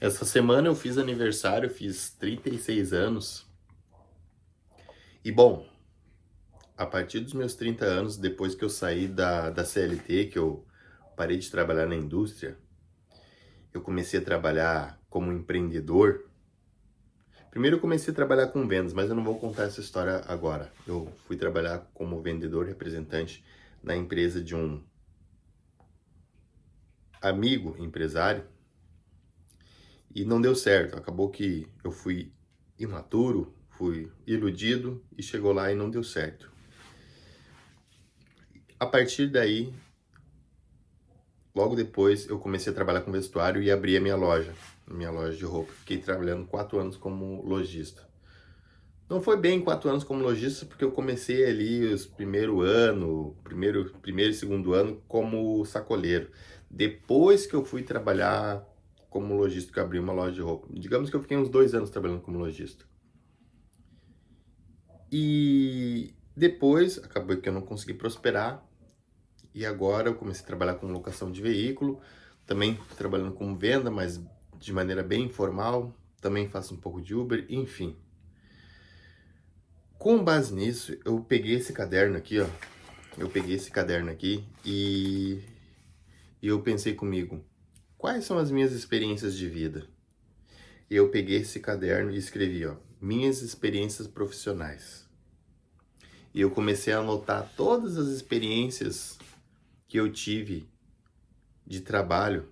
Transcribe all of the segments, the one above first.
Essa semana eu fiz aniversário, fiz 36 anos. E bom, a partir dos meus 30 anos, depois que eu saí da CLT, que eu parei de trabalhar na indústria, eu comecei a trabalhar como empreendedor. Primeiro eu comecei a trabalhar com vendas, mas eu não vou contar essa história agora. Eu fui trabalhar como vendedor representante na empresa de um amigo empresário e não deu certo. Acabou que eu fui imaturo, fui iludido e chegou lá e não deu certo. A partir daí, logo depois, eu comecei a trabalhar com vestuário e abri a minha loja de roupa. Fiquei trabalhando 4 anos como lojista. Não foi bem 4 anos como lojista, porque eu comecei ali os primeiro e segundo ano como sacoleiro. Depois que eu fui trabalhar como lojista, que eu abri uma loja de roupa. Digamos que eu fiquei uns 2 anos trabalhando como lojista. E depois, acabou que eu não consegui prosperar. E agora eu comecei a trabalhar com locação de veículo, também trabalhando com venda, mas de maneira bem informal, também faço um pouco de Uber, enfim. Com base nisso, eu peguei esse caderno aqui, ó. Eu peguei esse caderno aqui e eu pensei comigo, quais são as minhas experiências de vida? E eu peguei esse caderno e escrevi, ó, minhas experiências profissionais. E eu comecei a anotar todas as experiências que eu tive de trabalho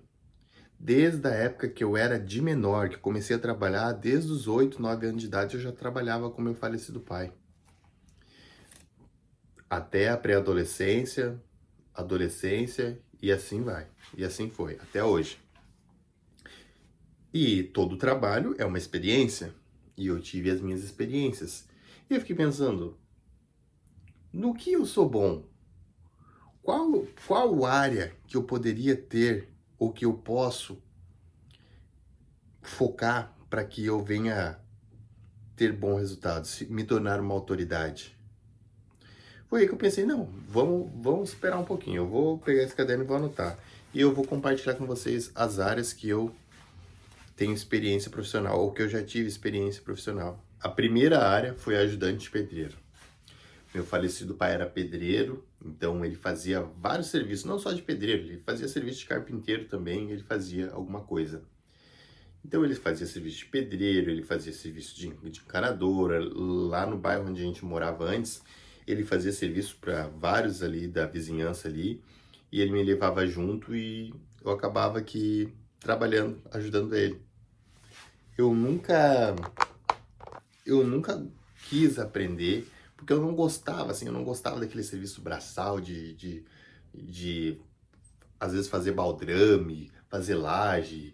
desde a época que eu era de menor, que comecei a trabalhar, desde os 8, 9 anos de idade, eu já trabalhava com meu falecido pai. Até a pré-adolescência, adolescência e assim vai. E assim foi, até hoje. E todo trabalho é uma experiência. E eu tive as minhas experiências. E eu fiquei pensando, no que eu sou bom? Qual área que eu poderia ter ou que eu posso focar para que eu venha ter bons resultados, me tornar uma autoridade? Foi aí que eu pensei, não, vamos esperar um pouquinho, eu vou pegar esse caderno e vou anotar. E eu vou compartilhar com vocês as áreas que eu tenho experiência profissional, ou que eu já tive experiência profissional. A primeira área foi ajudante de pedreiro. Meu falecido pai era pedreiro, então ele fazia vários serviços, não só de pedreiro, ele fazia serviço de carpinteiro também, ele fazia alguma coisa. Então ele fazia serviço de pedreiro, ele fazia serviço de encanadora. Lá no bairro onde a gente morava antes, ele fazia serviço para vários ali da vizinhança ali, e ele me levava junto e eu acabava que trabalhando, ajudando ele. Eu nunca, eu nunca quis aprender, porque eu não gostava, assim, eu não gostava daquele serviço braçal de às vezes fazer baldrame, fazer laje,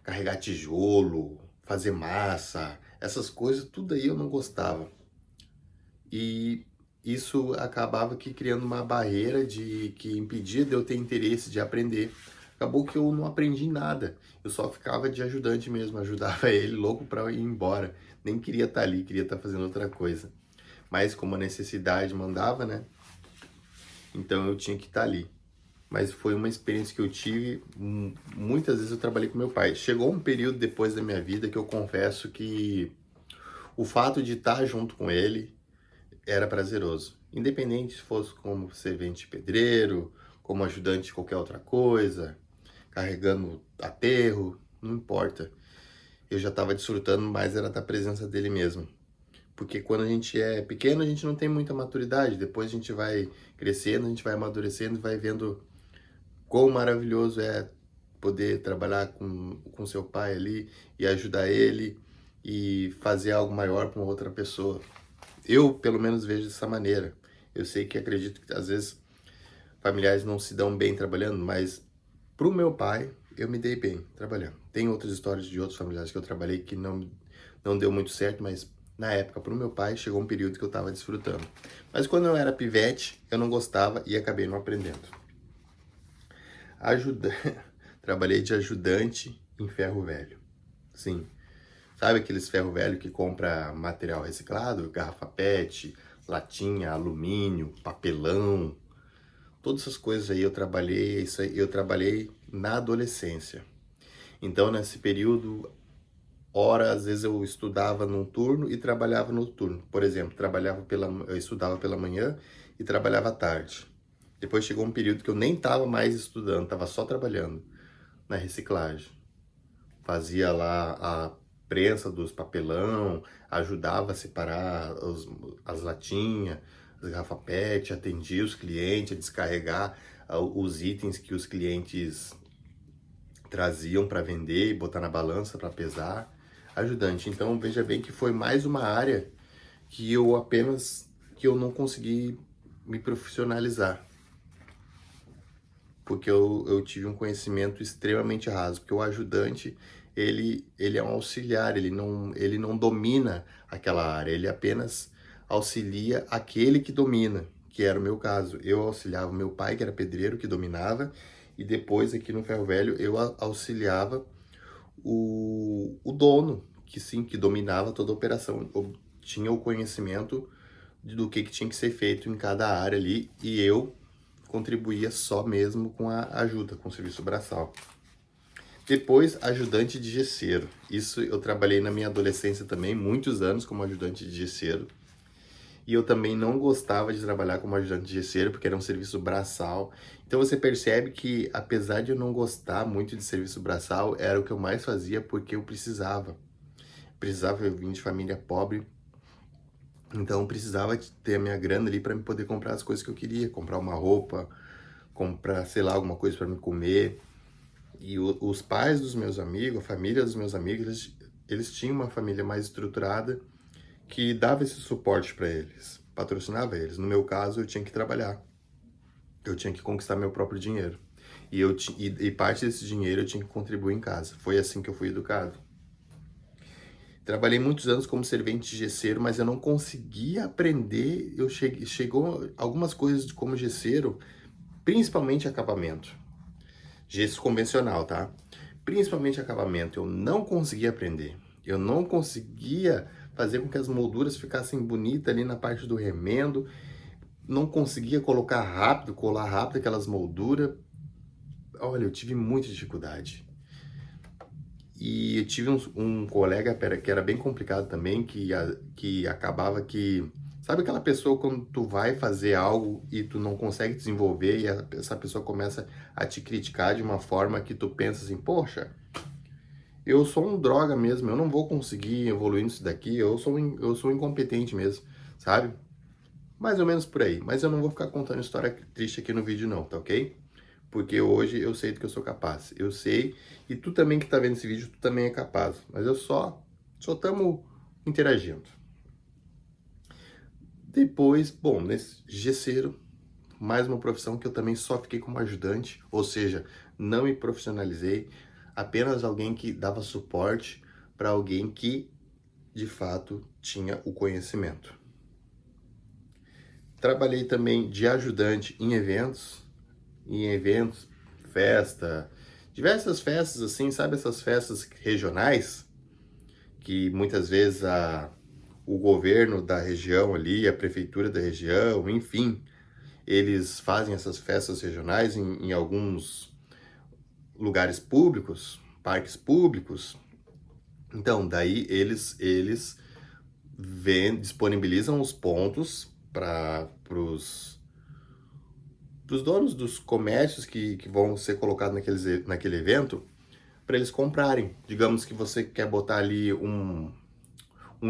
carregar tijolo, fazer massa, essas coisas, tudo aí eu não gostava. E isso acabava que criando uma barreira de que impedia de eu ter interesse de aprender. Acabou que eu não aprendi nada. Eu só ficava de ajudante mesmo, ajudava ele louco para ir embora. Nem queria estar ali, queria estar fazendo outra coisa. Mas como a necessidade mandava, né? Então eu tinha que estar ali. Mas foi uma experiência que eu tive. Muitas vezes eu trabalhei com meu pai. Chegou um período depois da minha vida que eu confesso que o fato de estar junto com ele era prazeroso. Independente se fosse como servente de pedreiro, como ajudante de qualquer outra coisa, carregando aterro, não importa. Eu já estava desfrutando, mas era da presença dele mesmo. Porque quando a gente é pequeno, a gente não tem muita maturidade. Depois a gente vai crescendo, a gente vai amadurecendo e vai vendo quão maravilhoso é poder trabalhar com seu pai ali e ajudar ele e fazer algo maior para uma outra pessoa. Eu, pelo menos, vejo dessa maneira. Eu sei que acredito que às vezes familiares não se dão bem trabalhando, mas pro meu pai, eu me dei bem trabalhando. Tem outras histórias de outros familiares que eu trabalhei que não deu muito certo, mas na época, pro meu pai, chegou um período que eu estava desfrutando. Mas quando eu era pivete, eu não gostava e acabei não aprendendo. Ajuda... Trabalhei de ajudante em ferro velho. Sim. Sabe aqueles ferro velho que compra material reciclado? Garrafa PET, latinha, alumínio, papelão. Todas essas coisas aí eu trabalhei, isso aí eu trabalhei na adolescência. Então, nesse período, Ora, às vezes eu estudava num turno e trabalhava no turno. Por exemplo, eu estudava pela manhã e trabalhava à tarde. Depois chegou um período que eu nem estava mais estudando, estava só trabalhando na reciclagem. Fazia lá a prensa dos papelão, ajudava a separar as latinhas, as garrafa PET, atendia os clientes, a descarregar os itens que os clientes traziam para vender e botar na balança para pesar. Ajudante. Então veja bem que foi mais uma área que eu não consegui me profissionalizar. Porque eu tive um conhecimento extremamente raso, porque o ajudante, ele é um auxiliar, ele não domina aquela área, ele apenas auxilia aquele que domina, que era o meu caso. Eu auxiliava o meu pai, que era pedreiro, que dominava, e depois aqui no Ferro Velho eu auxiliava o dono, que sim, que dominava toda a operação, tinha o conhecimento do que tinha que ser feito em cada área ali, e eu contribuía só mesmo com a ajuda, com o serviço braçal. Depois, ajudante de gesseiro. Isso eu trabalhei na minha adolescência também, muitos anos como ajudante de gesseiro. E eu também não gostava de trabalhar como ajudante de gesseiro, porque era um serviço braçal. Então você percebe que, apesar de eu não gostar muito de serviço braçal, era o que eu mais fazia porque eu precisava. Precisava, eu vim de família pobre, então eu precisava ter a minha grana ali para me poder comprar as coisas que eu queria, comprar uma roupa, comprar, sei lá, alguma coisa para me comer. E os pais dos meus amigos, a família dos meus amigos, eles tinham uma família mais estruturada que dava esse suporte para eles, patrocinava eles. No meu caso, eu tinha que trabalhar, eu tinha que conquistar meu próprio dinheiro. E parte desse dinheiro eu tinha que contribuir em casa. Foi assim que eu fui educado. Trabalhei muitos anos como servente gesseiro, mas eu não conseguia aprender. Chegou algumas coisas como gesseiro, principalmente acabamento. Gesso convencional, tá? Principalmente acabamento, eu não conseguia aprender. Eu não conseguia fazer com que as molduras ficassem bonitas ali na parte do remendo. Não conseguia colocar rápido, colar rápido aquelas molduras. Olha, eu tive muita dificuldade. E eu tive um colega que era bem complicado também, que acabava que... Sabe aquela pessoa quando tu vai fazer algo e tu não consegue desenvolver e essa pessoa começa a te criticar de uma forma que tu pensa assim, poxa, eu sou um droga mesmo, eu não vou conseguir evoluir nisso daqui, eu sou incompetente mesmo, sabe? Mais ou menos por aí. Mas eu não vou ficar contando história triste aqui no vídeo não, tá ok? Porque hoje eu sei do que eu sou capaz. Eu sei, e tu também que tá vendo esse vídeo, tu também é capaz. Mas eu só estamos interagindo. Depois, bom, nesse gesseiro, mais uma profissão que eu também só fiquei como ajudante, ou seja, não me profissionalizei, apenas alguém que dava suporte para alguém que, de fato, tinha o conhecimento. Trabalhei também de ajudante em eventos, festa, diversas festas assim, sabe essas festas regionais que muitas vezes o governo da região ali, a prefeitura da região, enfim, eles fazem essas festas regionais em alguns lugares públicos, parques públicos. Então, daí eles disponibilizam os pontos para os donos dos comércios que vão ser colocados naquele evento, para eles comprarem. Digamos que você quer botar ali um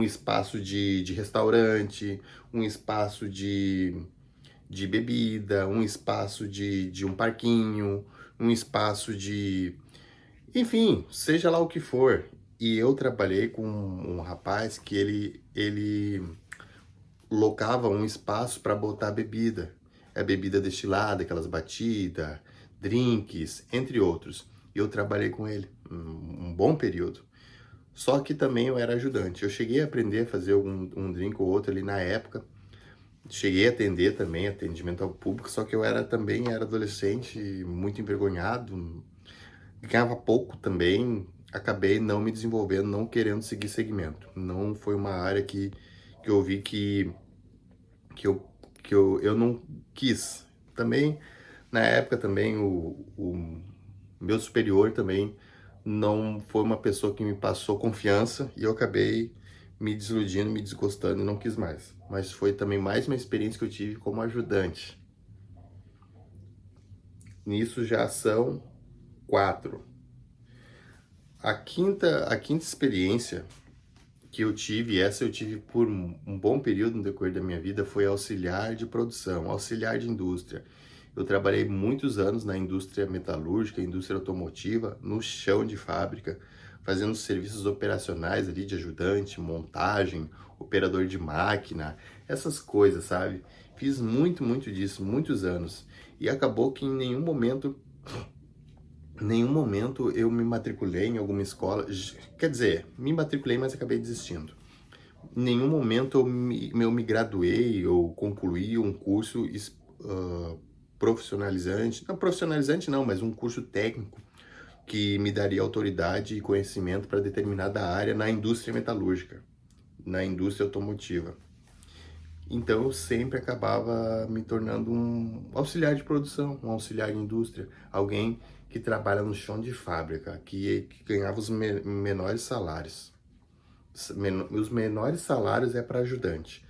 espaço de restaurante, um espaço de bebida, um espaço de um parquinho, um espaço de... Enfim, seja lá o que for. E eu trabalhei com um rapaz que ele locava um espaço para botar bebida. É bebida destilada, aquelas batidas, drinks, entre outros. E eu trabalhei com ele um bom período. Só que também eu era ajudante. Eu cheguei a aprender a fazer um drink ou outro ali na época. Cheguei a atender também, atendimento ao público, só que eu também era adolescente, muito envergonhado, ganhava pouco também, acabei não me desenvolvendo, não querendo seguir segmento. Não foi uma área que eu vi que eu não quis. Também, na época também, o meu superior também não foi uma pessoa que me passou confiança e eu acabei me desiludindo, me desgostando e não quis mais. Mas foi também mais uma experiência que eu tive como ajudante. Nisso já são 4. A quinta experiência que eu tive, e essa eu tive por um bom período no decorrer da minha vida, foi auxiliar de produção, auxiliar de indústria. Eu trabalhei muitos anos na indústria metalúrgica, indústria automotiva, no chão de fábrica, fazendo serviços operacionais ali de ajudante, montagem, operador de máquina, essas coisas, sabe? Fiz muito disso, muitos anos. E acabou que em nenhum momento eu me matriculei em alguma escola. Quer dizer, me matriculei, mas acabei desistindo. Em nenhum momento eu me graduei ou concluí um curso profissionalizante. Não profissionalizante não, mas um curso técnico que me daria autoridade e conhecimento para determinada área na indústria metalúrgica, na indústria automotiva. Então eu sempre acabava me tornando um auxiliar de produção, um auxiliar de indústria, alguém que trabalha no chão de fábrica, que ganhava os menores salários. Os menores salários é para ajudante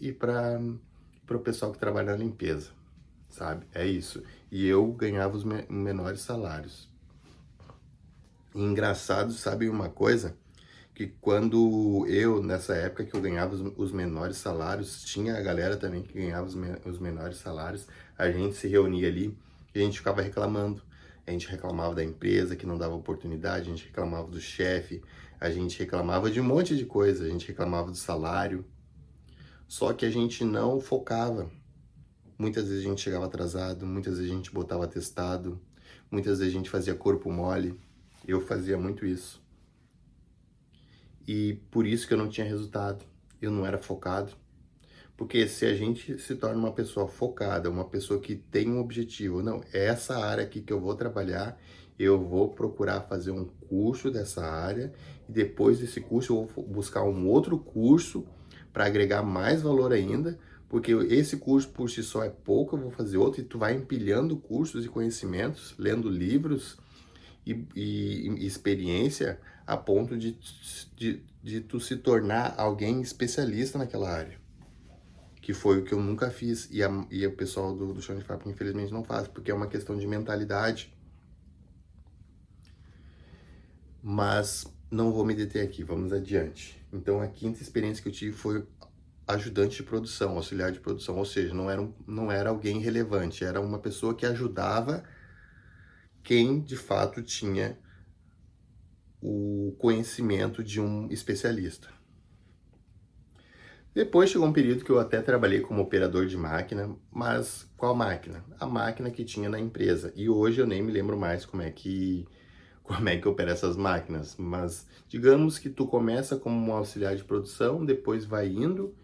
e para o pessoal que trabalha na limpeza, sabe? É isso. E eu ganhava os menores salários. E engraçado, sabe uma coisa? Que quando eu, nessa época que eu ganhava os menores salários, tinha a galera também que ganhava os menores salários, a gente se reunia ali e a gente ficava reclamando. A gente reclamava da empresa que não dava oportunidade, a gente reclamava do chefe, a gente reclamava de um monte de coisa, a gente reclamava do salário, só que a gente não focava. Muitas vezes a gente chegava atrasado, muitas vezes a gente botava atestado, muitas vezes a gente fazia corpo mole. Eu fazia muito isso. E por isso que eu não tinha resultado, eu não era focado. Porque se a gente se torna uma pessoa focada, uma pessoa que tem um objetivo, não, é essa área aqui que eu vou trabalhar, eu vou procurar fazer um curso dessa área, e depois desse curso eu vou buscar um outro curso para agregar mais valor ainda, porque esse curso por si só é pouco, eu vou fazer outro, e tu vai empilhando cursos e conhecimentos, lendo livros, e experiência a ponto de tu se tornar alguém especialista naquela área. Que foi o que eu nunca fiz. E o pessoal do chão de fábrica, infelizmente, não faz, porque é uma questão de mentalidade. Mas não vou me deter aqui, vamos adiante. Então, a quinta experiência que eu tive foi ajudante de produção, auxiliar de produção, ou seja, não era alguém relevante, era uma pessoa que ajudava quem de fato tinha o conhecimento de um especialista. Depois chegou um período que eu até trabalhei como operador de máquina, mas qual máquina? A máquina que tinha na empresa. E hoje eu nem me lembro mais como é que opera essas máquinas, mas digamos que tu começa como um auxiliar de produção, depois vai indo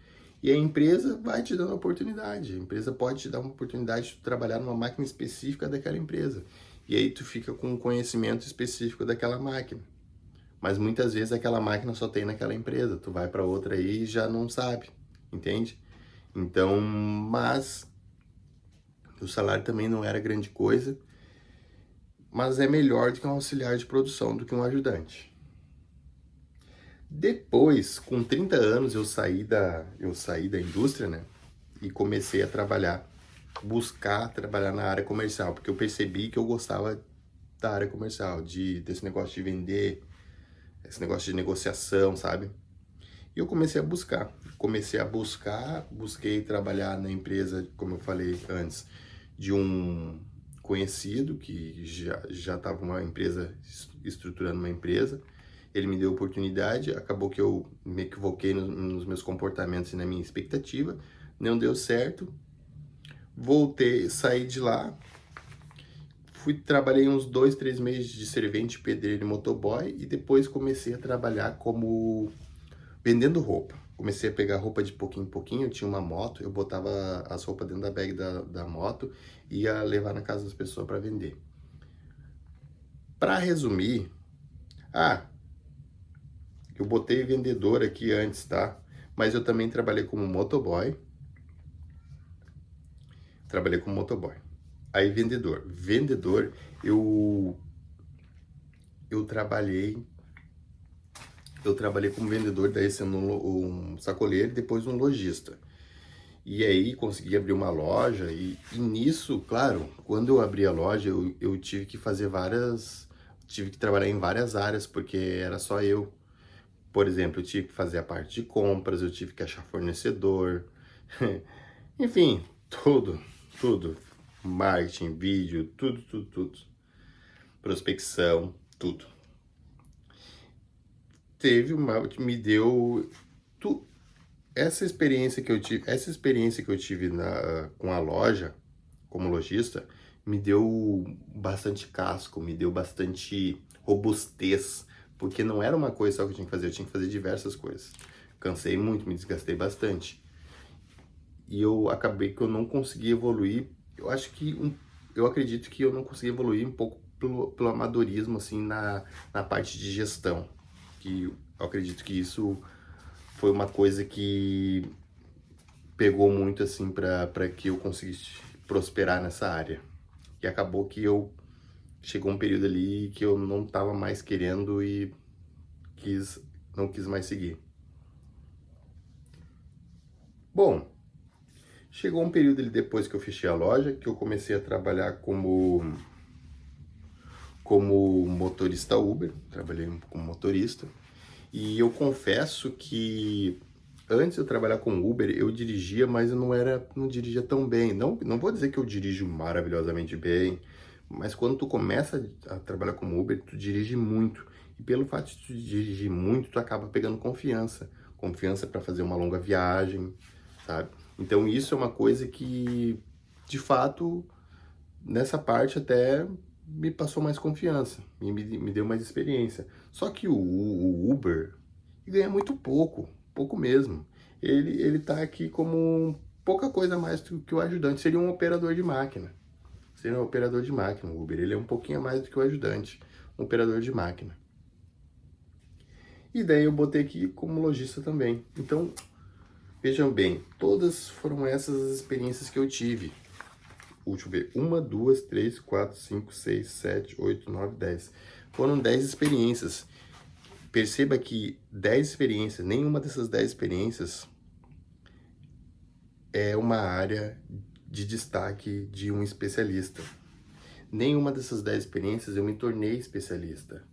e a empresa vai te dando oportunidade. A empresa pode te dar uma oportunidade de trabalhar numa máquina específica daquela empresa. E aí tu fica com um conhecimento específico daquela máquina. Mas muitas vezes aquela máquina só tem naquela empresa, tu vai para outra aí e já não sabe, entende? Então, mas o salário também não era grande coisa, mas é melhor do que um auxiliar de produção, do que um ajudante. Depois, com 30 anos, eu saí da indústria, né? E comecei a buscar trabalhar na área comercial, porque eu percebi que eu gostava da área comercial, desse negócio de vender, esse negócio de negociação, sabe? E eu busquei trabalhar na empresa, como eu falei antes, de um conhecido que já estava uma empresa, estruturando uma empresa. Ele me deu oportunidade, acabou que eu me equivoquei nos meus comportamentos e na minha expectativa, não deu certo. Voltei, saí de lá, trabalhei uns 2, 3 meses de servente, pedreiro e motoboy, e depois comecei a trabalhar como vendendo roupa. Comecei a pegar roupa de pouquinho em pouquinho, eu tinha uma moto, eu botava as roupas dentro da bag da moto e ia levar na casa das pessoas para vender. Para resumir, eu botei vendedor aqui antes, tá? Mas eu também trabalhei como motoboy. Aí vendedor. Vendedor, eu eu trabalhei como vendedor, daí sendo um sacoleiro e depois um lojista. E aí consegui abrir uma loja e nisso, claro, quando eu abri a loja, eu tive que tive que trabalhar em várias áreas, porque era só eu. Por exemplo, eu tive que fazer a parte de compras, eu tive que achar fornecedor, enfim, tudo. Marketing, vídeo, tudo. Prospecção, tudo. Me deu, tu, essa experiência que eu tive com a loja, como lojista, me deu bastante casco, me deu bastante robustez, porque não era uma coisa só que eu tinha que fazer diversas coisas. Cansei muito, me desgastei bastante. E eu acabei que eu não consegui evoluir. Eu acredito que eu não consegui evoluir um pouco pelo amadorismo, assim, na parte de gestão. Que eu acredito que isso foi uma coisa que pegou muito, assim, para que eu conseguisse prosperar nessa área. E acabou que chegou um período ali que eu não estava mais querendo e não quis mais seguir. Bom, chegou um período ali depois que eu fechei a loja, que eu comecei a trabalhar como motorista Uber, trabalhei como motorista, e eu confesso que antes de eu trabalhar com Uber, eu dirigia, mas eu não dirigia tão bem. Não vou dizer que eu dirijo maravilhosamente bem, mas quando tu começa a trabalhar como Uber, tu dirige muito. E pelo fato de tu dirigir muito, tu acaba pegando confiança. Confiança para fazer uma longa viagem, sabe? Então isso é uma coisa que, de fato, nessa parte até me passou mais confiança e me deu mais experiência. Só que o Uber ganha muito pouco mesmo. Ele tá aqui como pouca coisa mais do que o ajudante. Seria um operador de máquina. Seria um operador de máquina, o Uber. Ele é um pouquinho mais do que o ajudante, um operador de máquina. E daí eu botei aqui como lojista também. Então, vejam bem, todas foram essas as experiências que eu tive. Deixa eu ver, 1, 2, 3, 4, 5, 6, 7, 8, 9, 10. Foram 10 experiências. Perceba que 10 experiências, nenhuma dessas 10 experiências é uma área de destaque de um especialista. Nenhuma dessas 10 experiências eu me tornei especialista.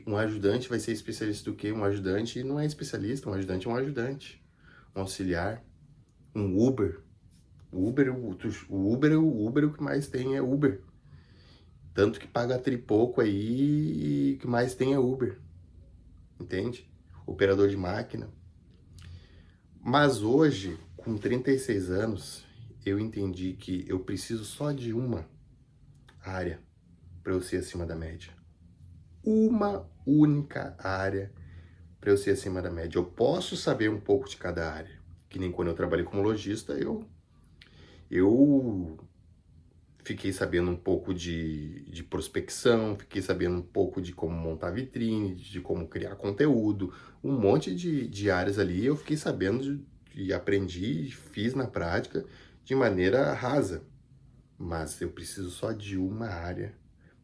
Um ajudante vai ser especialista do quê? Um ajudante não é especialista, um ajudante é um ajudante. Um auxiliar, um Uber. O Uber o que mais tem é Uber. Tanto que paga tripouco aí e o que mais tem é Uber. Entende? Operador de máquina. Mas hoje, com 36 anos, eu entendi que eu preciso só de uma área para eu ser acima da média. Uma única área para eu ser acima da média. Eu posso saber um pouco de cada área. Que nem quando eu trabalhei como lojista, eu fiquei sabendo um pouco de prospecção, fiquei sabendo um pouco de como montar vitrine, de como criar conteúdo, um monte de áreas ali eu fiquei sabendo e aprendi, fiz na prática de maneira rasa. Mas eu preciso só de uma área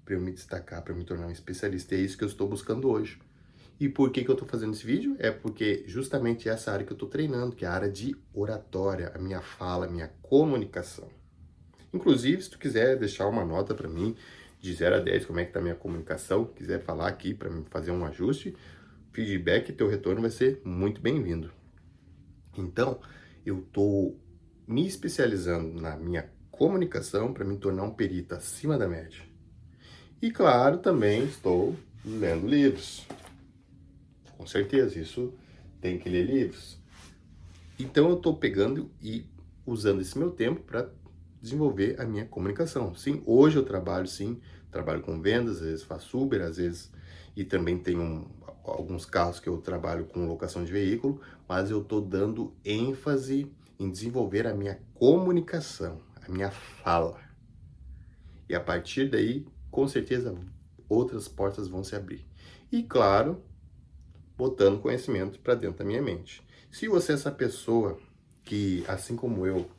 para eu me destacar, para me tornar um especialista. E é isso que eu estou buscando hoje. E por que eu estou fazendo esse vídeo? É porque justamente essa área que eu estou treinando, que é a área de oratória, a minha fala, a minha comunicação. Inclusive, se tu quiser deixar uma nota para mim, de 0 a 10, como é que tá a minha comunicação, quiser falar aqui para mim fazer um ajuste, feedback, teu retorno vai ser muito bem-vindo. Então, eu tô me especializando na minha comunicação para me tornar um perito acima da média. E claro, também estou lendo livros. Com certeza, isso tem que ler livros. Então eu estou pegando e usando esse meu tempo para desenvolver a minha comunicação. Sim, hoje eu trabalho com vendas, às vezes faço Uber, às vezes, e também tenho alguns carros que eu trabalho com locação de veículo, mas eu estou dando ênfase em desenvolver a minha comunicação, a minha fala. E a partir daí, com certeza, outras portas vão se abrir. E claro, botando conhecimento para dentro da minha mente. Se você é essa pessoa que, assim como eu,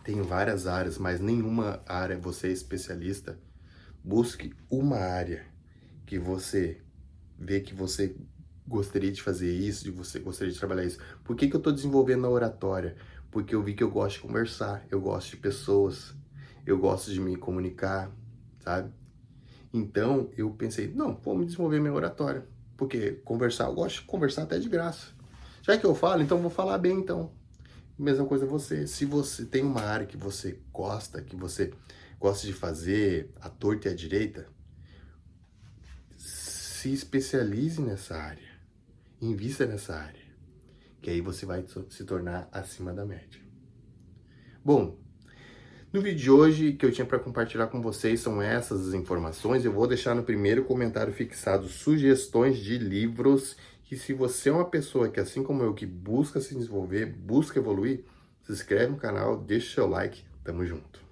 tem várias áreas, mas nenhuma área você é especialista, busque uma área que você vê que você gostaria de fazer isso, de você gostaria de trabalhar isso. Por que que eu estou desenvolvendo a oratória? Porque eu vi que eu gosto de conversar, eu gosto de pessoas, eu gosto de me comunicar, sabe? Então eu pensei, não, vou me desenvolver minha oratória. Porque conversar, eu gosto de conversar até de graça. Já que eu falo, então vou falar bem então. Mesma coisa você. Se você tem uma área que você gosta de fazer à torta e à direita, se especialize nessa área. Invista nessa área. Que aí você vai se tornar acima da média. Bom, no vídeo de hoje que eu tinha para compartilhar com vocês são essas as informações. Eu vou deixar no primeiro comentário fixado sugestões de livros que, se você é uma pessoa que, assim como eu, que busca se desenvolver, busca evoluir, se inscreve no canal, deixa o seu like, tamo junto.